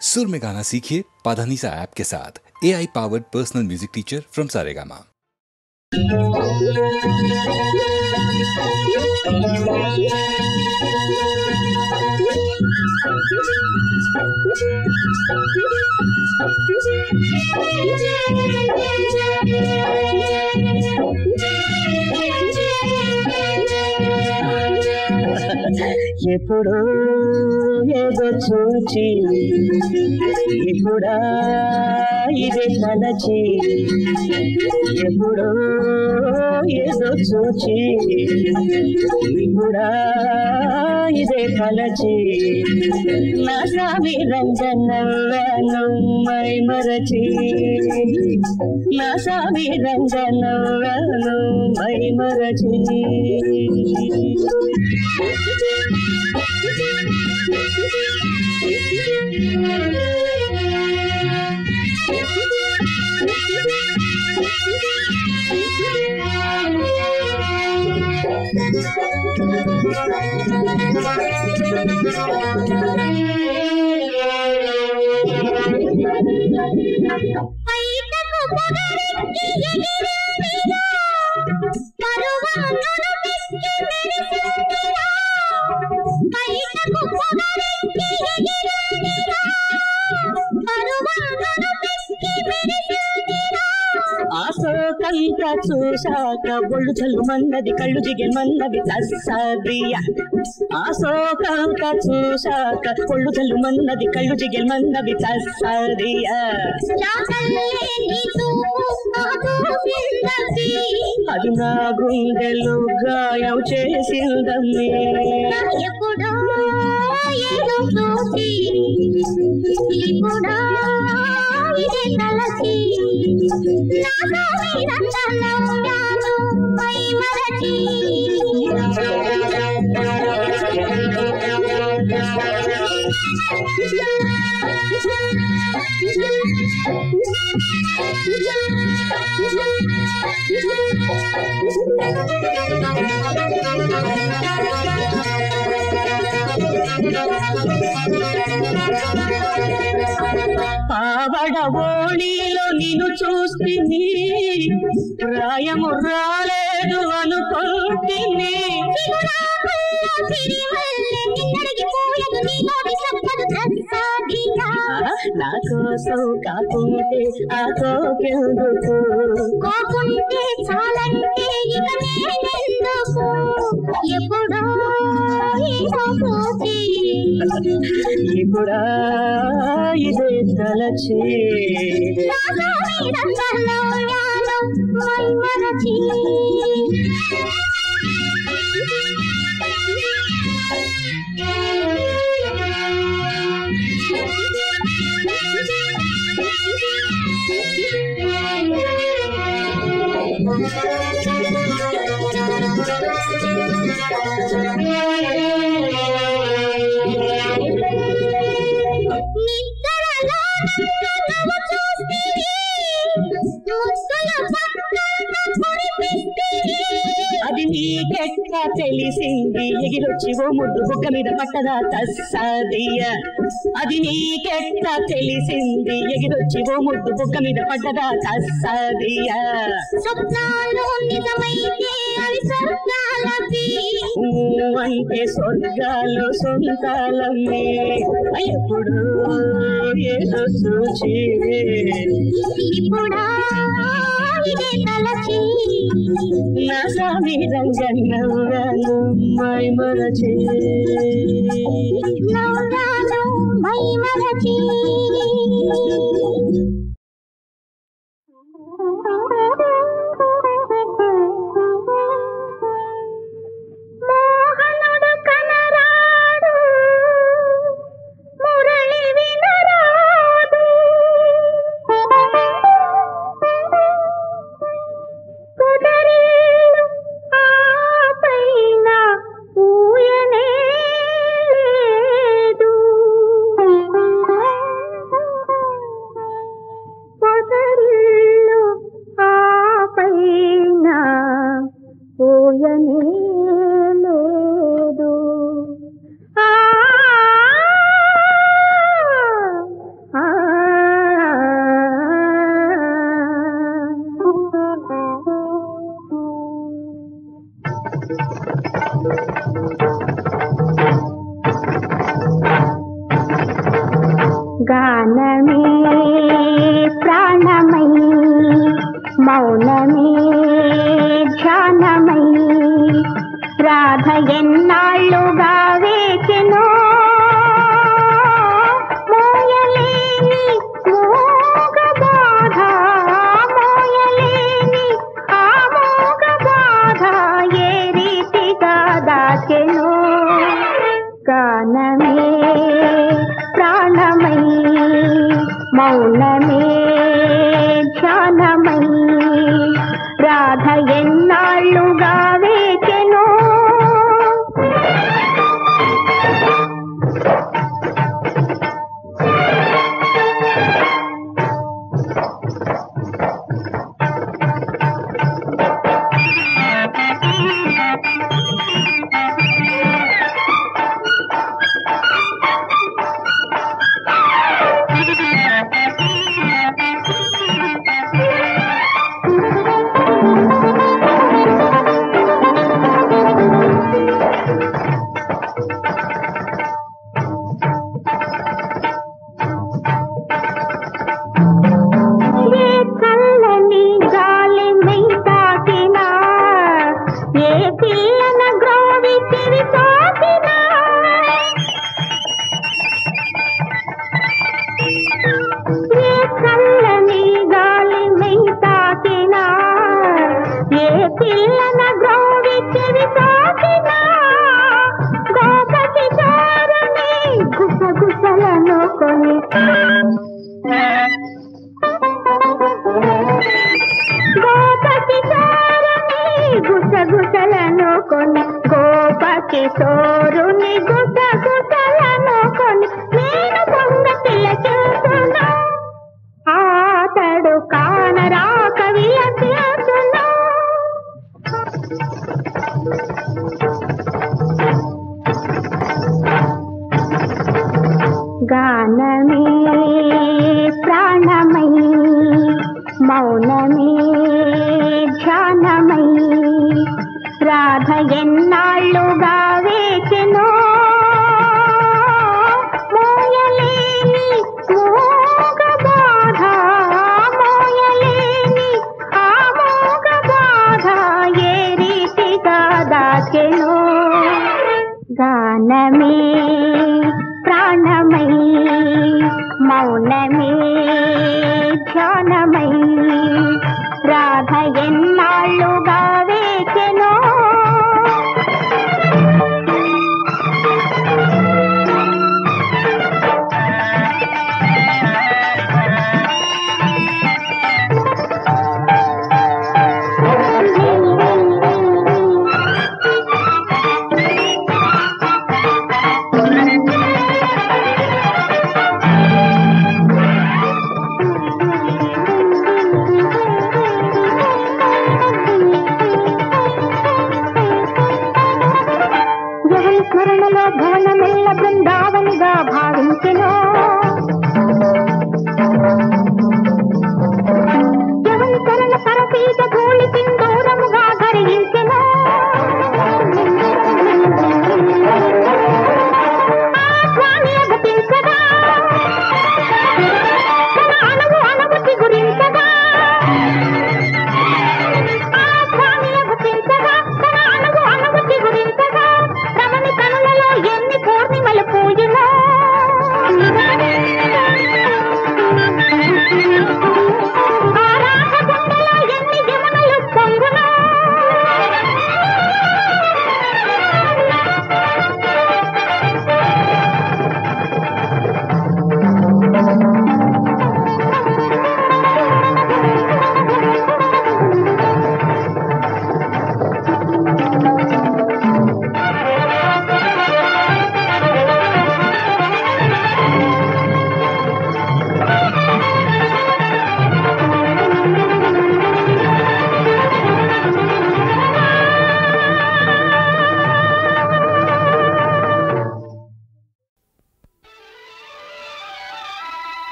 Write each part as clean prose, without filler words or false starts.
सुर में गाना सीखिए पाधानीसा ऐप के साथ। AI powered personal music teacher from Saregama. ఎప్పుడో ఏదో చూచి ఇప్పుడా ఇదే తలచి ఎప్పుడో ఏదో చూచి ఇప్పుడా ఇదే తలచి నా స్వామి రంజనవ్వను మై మరచి నా స్వామి రంజనవ్వను మై మరచి ఆశోకంత చూశాక ఒళ్ళు చల్లుమన్నది కళ్ళు జిగెమన్నది తస్సదియా ఆశోకంత చూశాక ఒళ్ళు చల్లుమన్నది కళ్ళు జిగెమన్నది తస్సదియా అది నా గుండెలు గాయం చేసిందమ్మి ఎప్పుడో ఏదో చూసి ఇప్పుడా ఇదే తలచి నా రంగంలో యాను మై మరచి పావడ ఓణిలో నిన్ను చూస్తుంది ప్రాయము రాలేదు అనుకుంటుంది నా కోసం కాకుంటే ఆ కోకెందుకు కోకుంటే చాలంటే ఇక నేనెందుకు ఎప్పుడో ఇప్పుడా ఇదే తలచి మరచి అది నీకెట్లా తెలిసింది ఎగిరొచ్చి ఓ ముద్దు బుగ్గ మీద పట్టదా తస్సదియ అది నీకెట్లా తెలిసింది ఎగిరొచ్చి ఓ ముద్దు బుగ్గ మీద పట్టదా తస్సదియ స్వప్నాలు నిజమైతే అవి స్వర్గాలవి అంటే స్వర్గాలు సొంతాలమ్మి ఎప్పుడు ఏదో చూచి ఇప్పుడా ఇదే తలచి నా స్వామి రంగన్నవ్వను మై మరచి నవ్వాను మై మరచి మోహనుడు కనరాడు మురళి వినరాదు కుదరేడు ఆపైన ఊయనే లేదు గానమే ప్రాణమై మౌనమే ధ్యానమై రాధ ఎన్నాళ్ళుగా వేచెను మోయలేని మోగ బాధ మోయలేని ఆ మోగ బాధ ఏ రీతిగా దాచెను గానమే ప్రాణమై మౌనమే ధ్యానమై రాధ ఎన్నాళ్ళుగా వేచెను గుసగుసలను కొని గోపకి సోరుని గుసగుసలను కొని నేను పొంగతిల చూస్తున్నా ఆతడు కానరాక విలసిస్తున్నా గానమే ప్రాణమై మౌనమే ధ్యానమై రాధ ఎన్నాళ్ళుగా వేచెను మోయలేని మోగ బాధ మోయలేని ఆ మోగ బాధ ఏ రీతిగా దాచెను గానమే ప్రాణమై మౌనమే ధ్యానమై రాధ ఎన్నాళ్ళుగా వేచెను స్మరణలో భవనమెల్ల బృందావనిగా భావించెను ఎవని చరణ సరసీత ధూళి సింధూరముగా ధరించెను స్వామి అగతించగా తన అణువు అనుమతి గురించగా స్వామి అగతించగా తన అణువు అనుమతి గురించగా రమణి కనులలో ఎన్ని పూర్ణిమలు పూయులో ఆ రాధ గుండెలో ఎన్ని యమునలు పొంగులో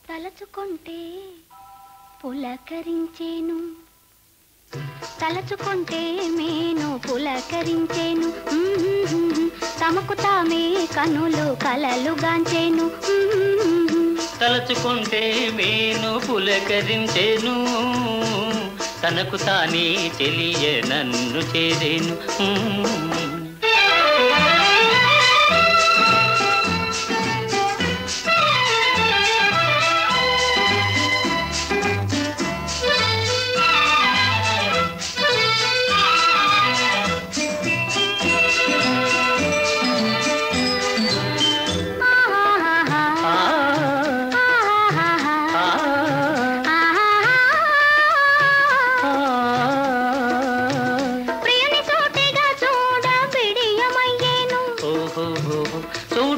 తలచుకుంటే పులకరించేను తలచుకుంటే మేను పులకరించేను తమకు తామే కనులు కలలుగాంచేను తలచుకుంటే మేను పులకరించేను తనకు తానే తెలియ నన్ను చేరేను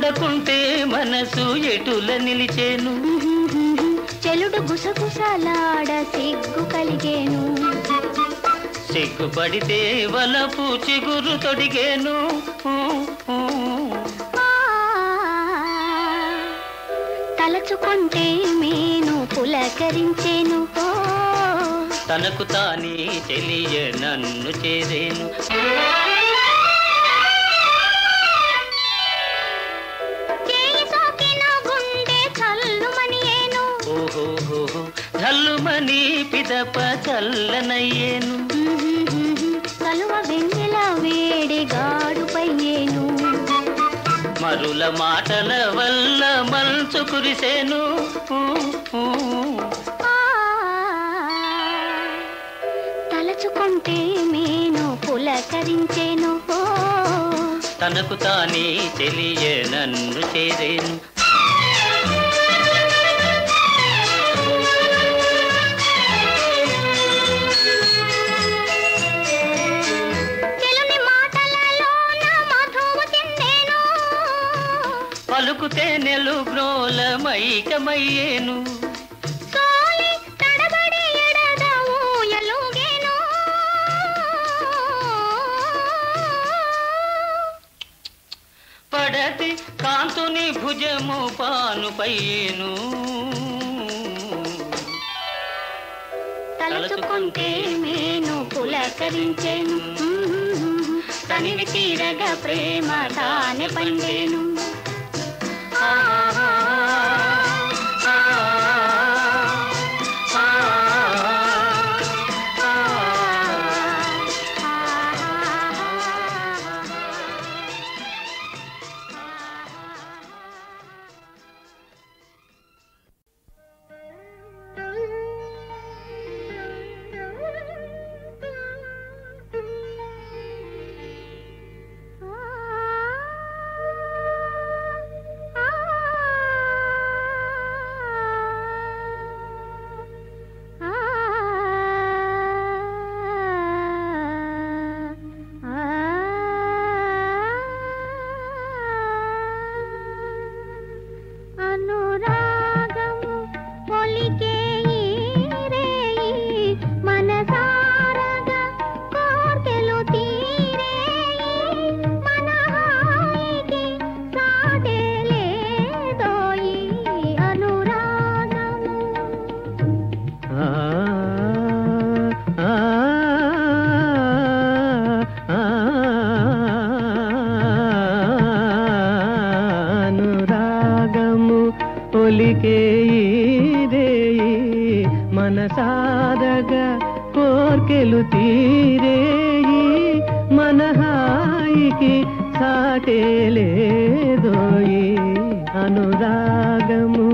చూడకుంటే మనసు ఎటుల నిలిచేను చెలుడు గుసగుసలాడ సిగ్గు కలిగేను సిగ్గుపడితే వలపు చిగురు తొడిగేను తలచుకుంటే మేను పులకరించేను తనకు తానే తెలియ నన్ను చేరేను చల్లుమని పిదప చల్లనయ్యేను కలువ వెన్నెల వేడి గాడుపయ్యేను మరుల మాటల వల్ల మంచు కురిసేను తలచుకుంటే మేను పులకరించేను తనకు తానే తెలియ నన్ను చేరేను పలుకుతే నెలు గ్రోల మైకమయ్యేను పడతి కాంతుని భుజము పానుపయ్యేను తలచుకుంటే మేను పులకరించేను తనివి తీరగా ప్రేమ తానే పండేను కోలికే రేయి మనసాదగా కోర్కెలు తీరేయి మన హాయికి సాటే లేదోయి అనురాగము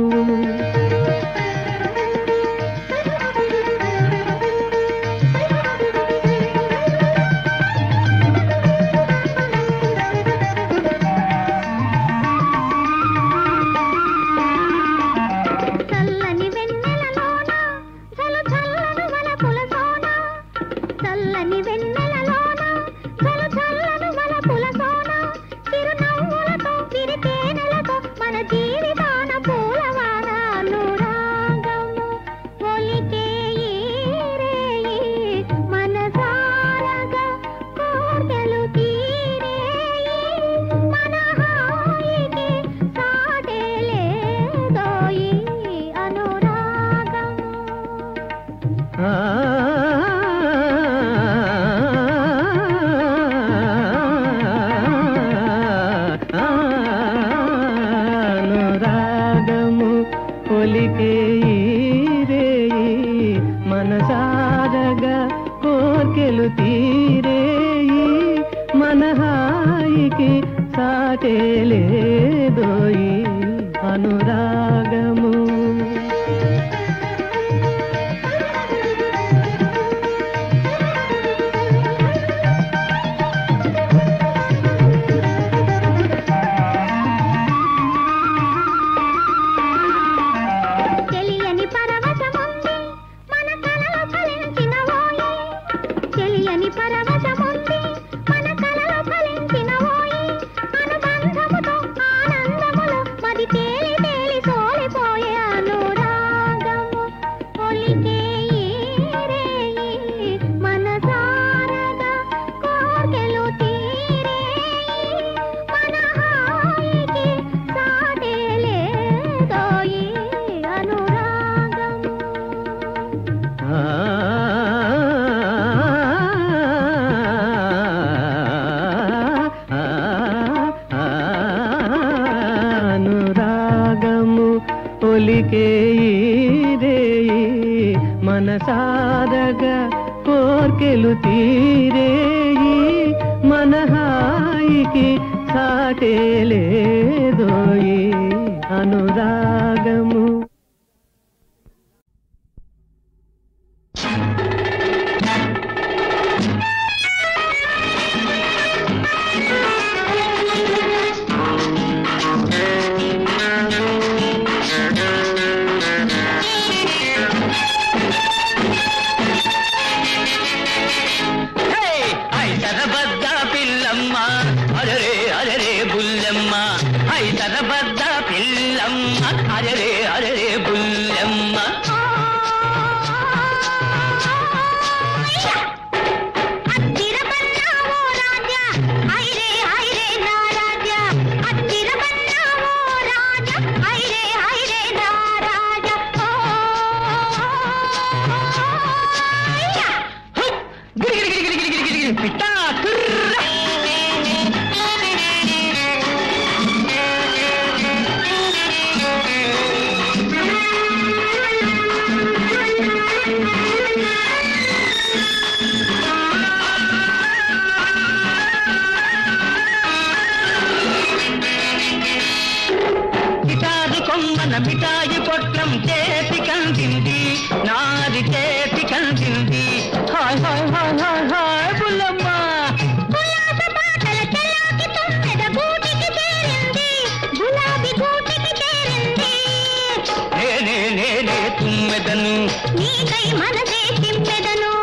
కోర్కెలు తీరేయి మన హాయికి సాటే లేదోయి అనురాగము. మనసారగా కోర్కెలు తీరేయి మన హాయికి సాటే లేదోయి అనురాగము. మిఠాయి పొట్లం చేతి కందింది నాది చేతి కందింది hi hi hi hi hi బుల్లమ్మ ఉల్లాస పాటల చెలాకి తొమ్మెద గూటికి చేరింది గులాబీ గూటికి చేరింది నేనే నేనే తుమ్మెదను నీకై మనసే తిమ్మెదను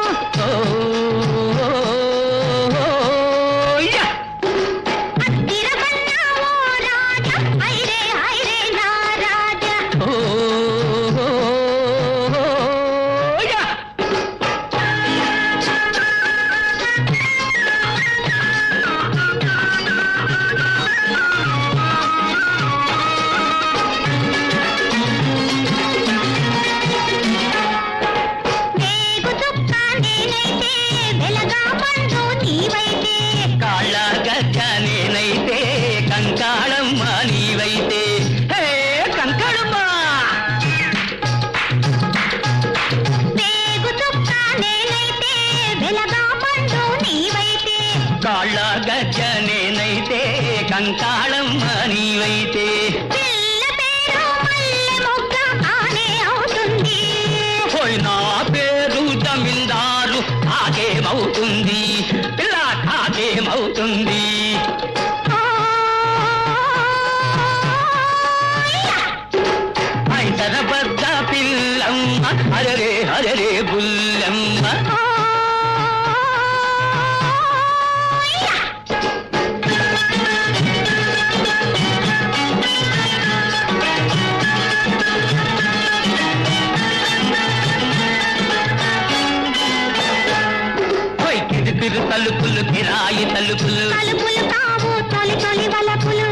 కంకాళమ్మ నీవైతే పిల్ల పేరు మల్లె మొగ్గ ఆనే అవుతుంది పోయి నా పేరు జమీందారు తాకేమవుతుంది పిల్ల తాకేమవుతుంది హైదరాబాద్ పిల్లమ్మ అరరే అరరే బుల్లమ్మ తలుపులు కిరాయి తలుపులు తలుపులు కావు తొలి తొలి వలపులు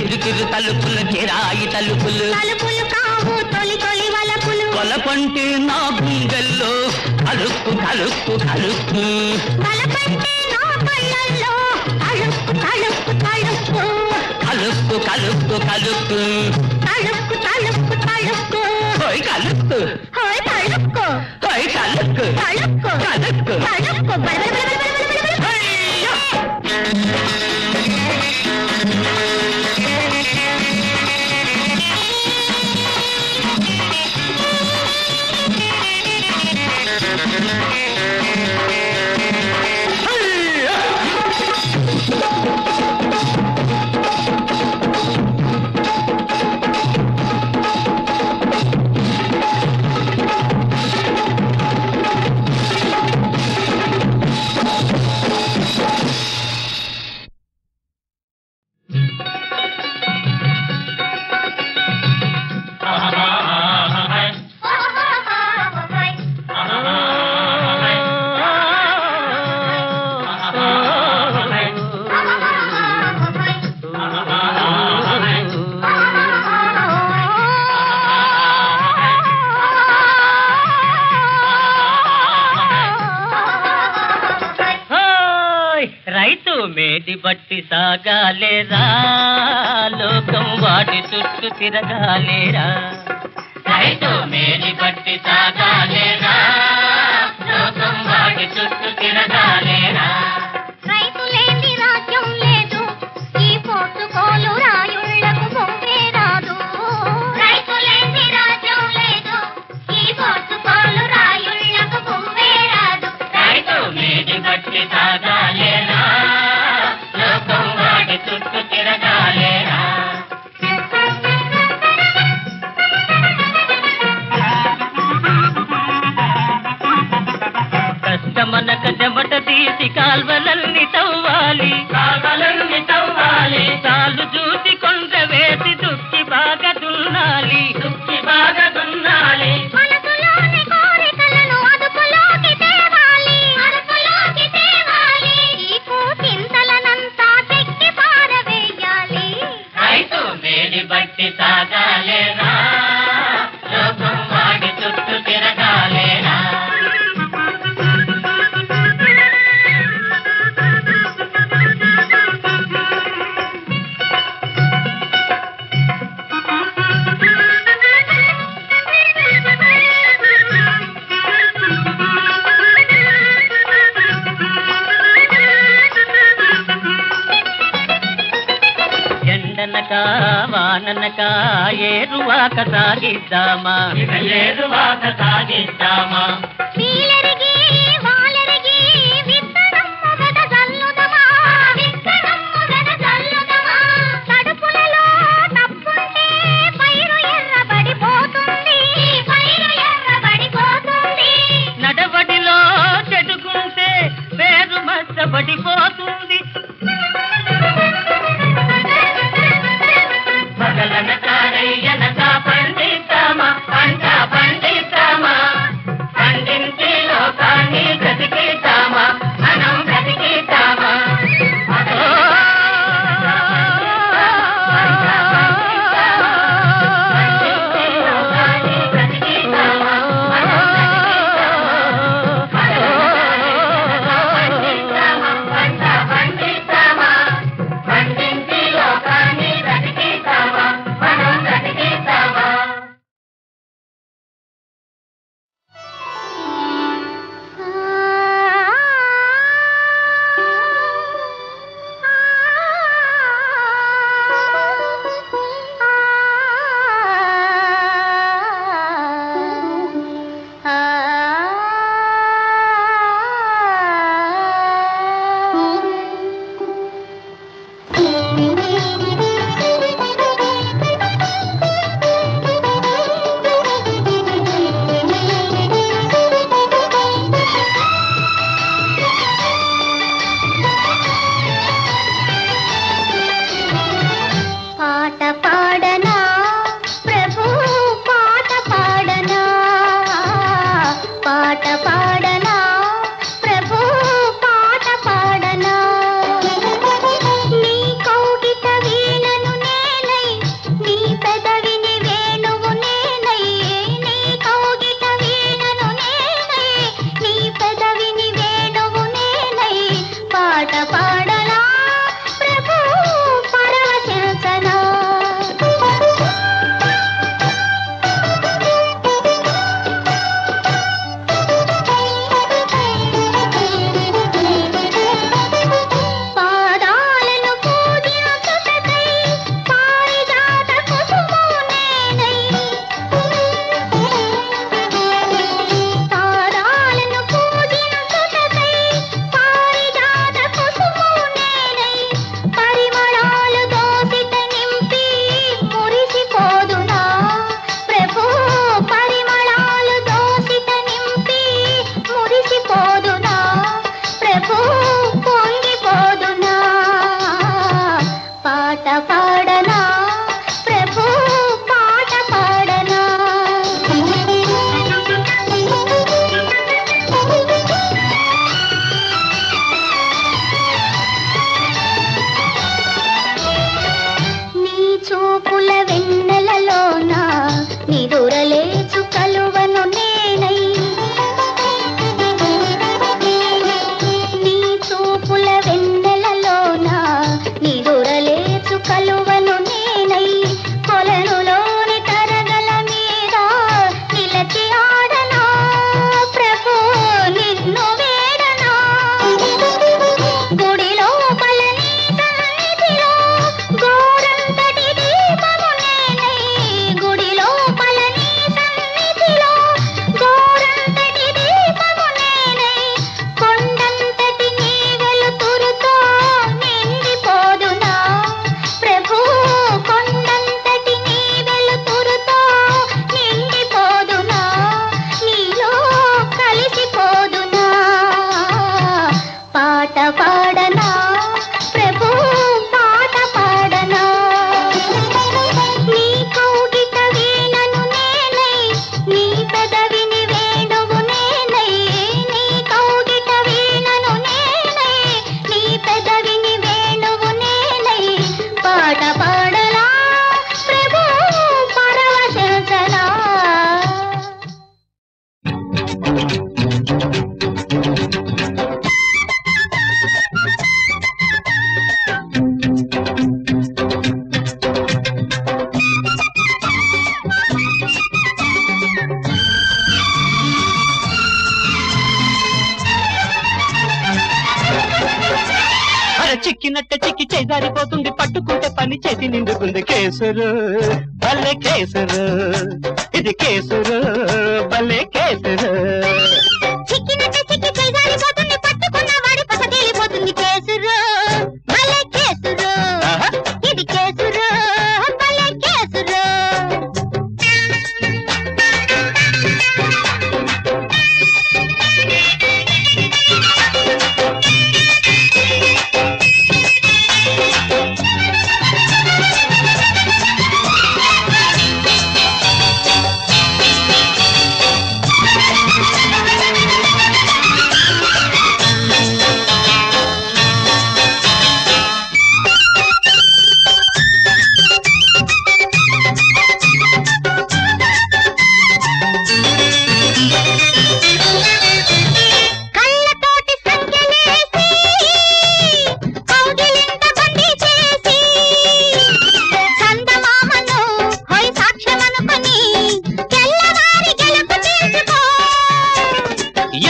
ఇరుకిరు తలుపులు కిరాయి తలుపులు తలుపులు కావు తొలి తొలి వలపులు వలపంటే నా గుండెల్లో కలుపు కలుపు కలుపు వలపంటే నా కళ్ళల్లో కలుపు కలుపు కలుపు కలుపు కలుపు కలుపు తలుపు తలుపు తలుపు హోయ్ కలుక్కు హోయ్ తళుక్కో హోయ్ కలుక్కు తళుక్కో కలుక్కు తళుక్కో బలబలబలబలబలబల హయ్యా రైతు మేటి బట్టి సాగాలేరా లోకం వాటి చుట్టూ తిరగాలేరా రైతు మేటి బట్టి సాగాలేరా లోకం వాటి చుట్టూ తిరగాలేరా రైతు లేని రాజ్యం లేదు ఈ పోర్టుకోలు రాయుళ్లకు బొంగే రాదు రైతు లేని రాజ్యం లేదు ఈ పోర్టుకోలు రాయుళ్లకు బొంగే రాదు రైతు మేటి బట్టి సాగాలేరా లోకం వాటి చుట్టూ తిరగాలేరా కష్టమనక చెమట తీసి కాల్వలల్ని తవ్వాలి కాల్వలల్ని తవ్వాలి చాలు చూసి కొండ వేసి దుక్కి బాగా దున్నాలి దుక్కి బాగా దున్నాలి మనసులోని కోరికలను అదుపులోకి తేవాలి అదుపులోకి తేవాలి ఈ కూచింతలనంతా చెక్కి పారవేయాలి రైతు మేడి బట్టి సాగాలేరా లోకం వాడి చుట్టూ తిరగాలేరా ఎండనక వాననక ఏరువాక సాగిద్దామా ఏరువాక సాగిద్దామా నీలెరిగి వాలెరిగి విత్తనమ్ము గద జల్లుదమా విత్తనమ్ము గద జల్లుదమా తడుపులలో తప్పుంటే పైరు ఎర్రబడిపోతుంది పైరు ఎర్రబడిపోతుంది నడవడిలో చెడుకుంటే పేరు మచ్చబడిపోతుంది పగలనక రయ్యనక పండిద్దామా పంట పండిద్దామా పండించి లోక చిక్కినట్టే చిక్కి చేదారిపోతుంది పట్టుకుంటే పని చేతి నిండుకుంది కేసురు భలే కేసురు ఇది కేసురు భలే కేసురు చిక్కినట్టే చిక్కి చేదారిపోతుంది పట్టుకున్న వాడి పస తేలిపోతుంది కేసురు భలే కేసురు ఇది కేసురు భలే కేసురు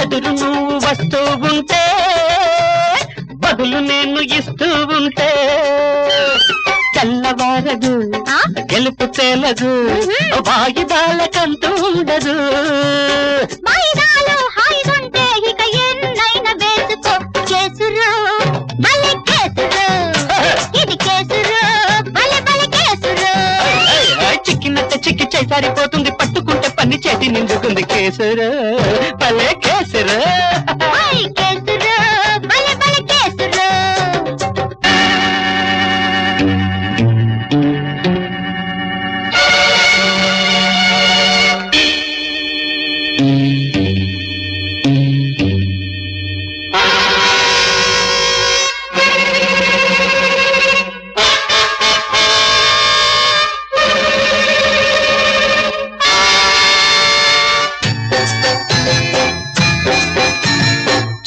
ఎదురు నువ్వు వస్తూ ఉంటే బదులు నేను ఇస్తూ ఉంటే తెల్లవారదు గెలుపు తేలదు వాయిదాలకంటూ ఉండదు కేసురు భలే కేసురు ఇది కేసురు భలే భలే కేసురు చిక్కినట్టే చిక్కి చేసారిపోతుంది పట్టుకుంటే పని చేతి నిండుకుంది కేసురు భలే కేసురు కేసురు భలే భలే కేసురు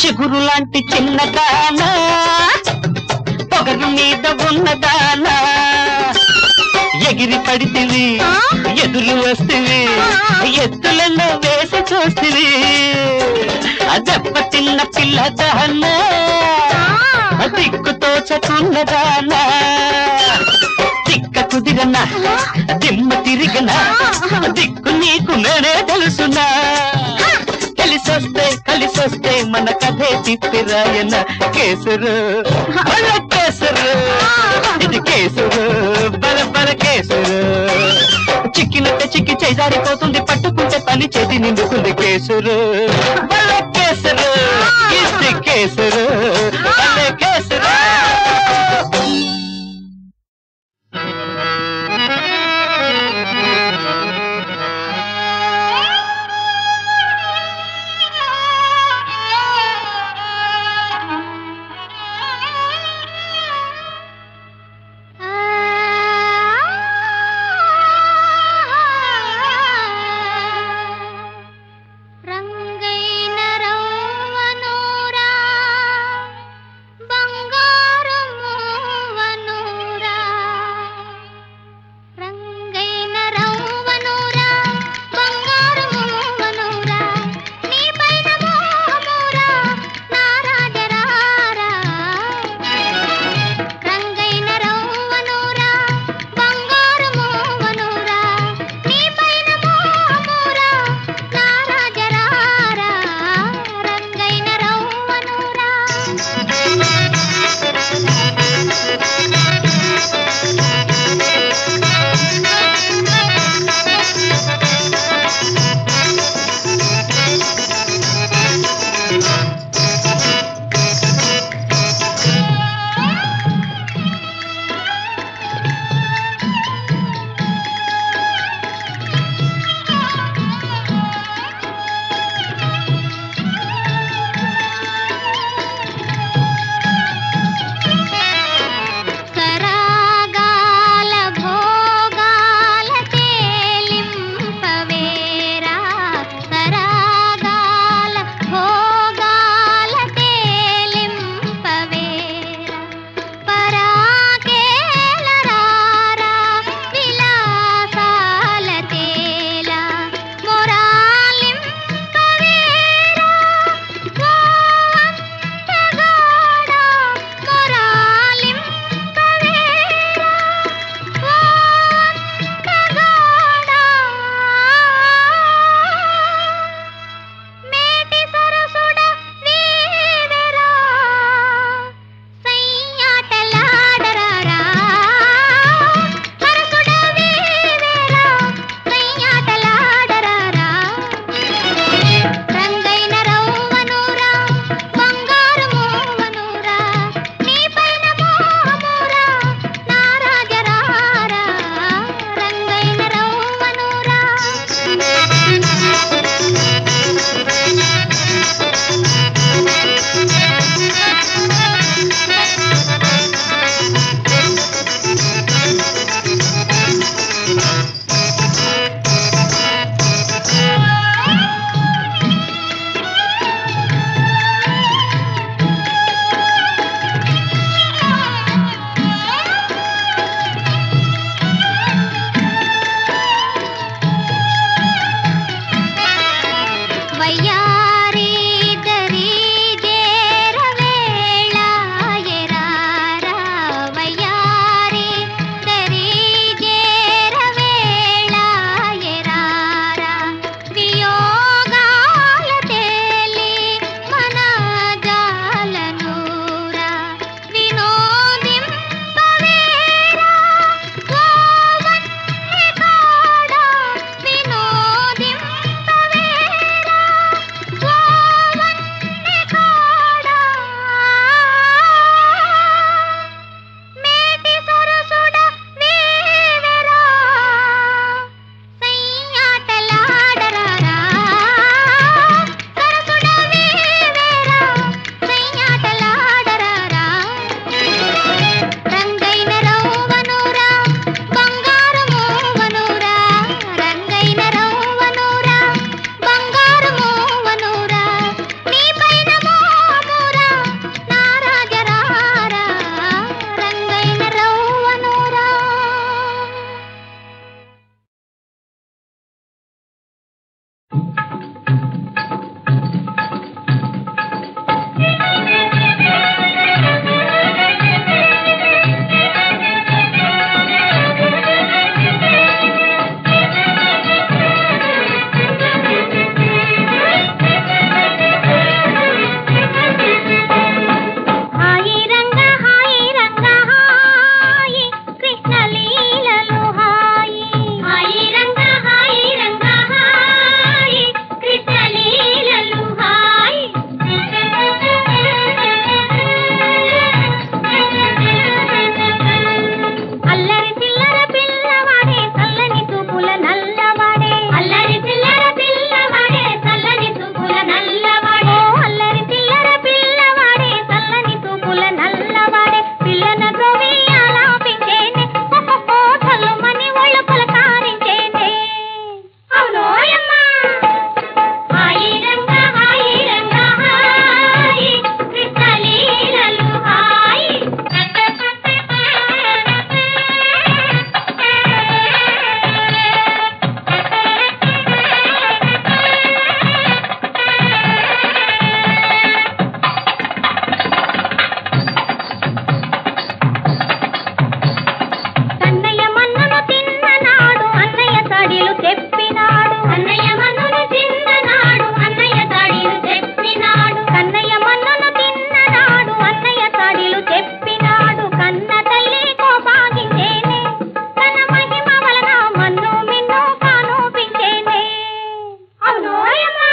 చిగురు లాంటి చిన్నదానా పొగరు మీద ఉన్నదానా ఎగిరి పడితివి ఎదురు వస్తుంది ఎత్తులను వేసి చూస్తుంది దెబ్బ తిన్న పిల్లదానా దిక్కు తోచకున్నదానా తిక్క కుదిరనా దిమ్మ తిరిగనా దిక్కు నీకు నేనే తెలుసునా కలిసొస్తే మన కథే తిప్పిరాయన కేసురు బల కేసురు ఇది కేసురు బల బల కేసురు చిక్కినట్టే చిక్కి చేజారిపోతుంది పట్టుకుంటే పని చేతి నిండుకుంది కేసురు బల కేసురు ఇది కేసురు బల కేసురు రంగైన రవ్వనూరా బంగారు నోయమ్మా